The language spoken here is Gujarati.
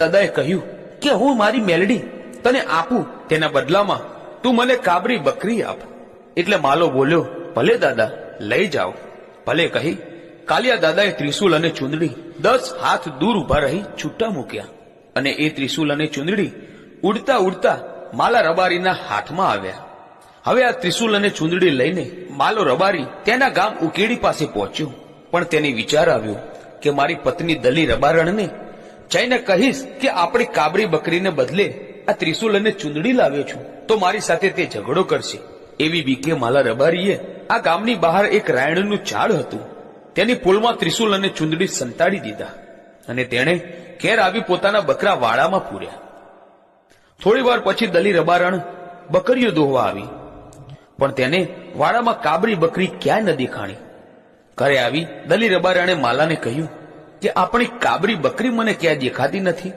દાદાએ કહ્યું કે હું મારી મેલડી તને આપું, તેના બદલામાં તું મને કાબરી બકરી આપ. એટલે માલો બોલ્યો, ભલે દાદા, લઈ જાઓ. ભલે કહી કાલિયા દાદાએ ત્રિશુલ અને ચુંદડી 10 હાથ દૂર ઉભા રહી છૂટા મૂક્યા, અને એ ત્રિશુલ અને ચુંદડી ઉડતા ઉડતા માલા રબારીના હાથમાં આવ્યા. હવે આ ત્રિશુલ અને ચુંદડી લઈને માલો રબારી તેના ગામ ઉકેડી પાસે પહોંચ્યો. પણ તેને વિચાર આવ્યો કે મારી પત્ની દલી રબારણને જઈને કહીશ કે આપણી કાબરી બકરીને બદલે આ ત્રિશુલ અને ચુંદડી લાવ્યો છું તો મારી સાથે તે ઝઘડો કરશે. એવી બીકે માલા રબારીએ આ ગામની બહાર એક રાયણનું ઝાડ હતું, તેની પોલમાં ત્રિશુલ અને ચુંદડી સંતાડી દીધા, અને તેણે ઘેર આવી પોતાના બકરા વાડામાં પૂર્યા. થોડી વાર પછી દલી રબારણ બકરીઓ દોહવા આવી, પણ તેને વાડામાં કાબરી બકરી ક્યાંય ન દેખાણી. ઘરે આવી દલી રબારણે માલાને કહ્યું કે આપણી કાબરી બકરી મને ક્યાં દેખાતી નથી.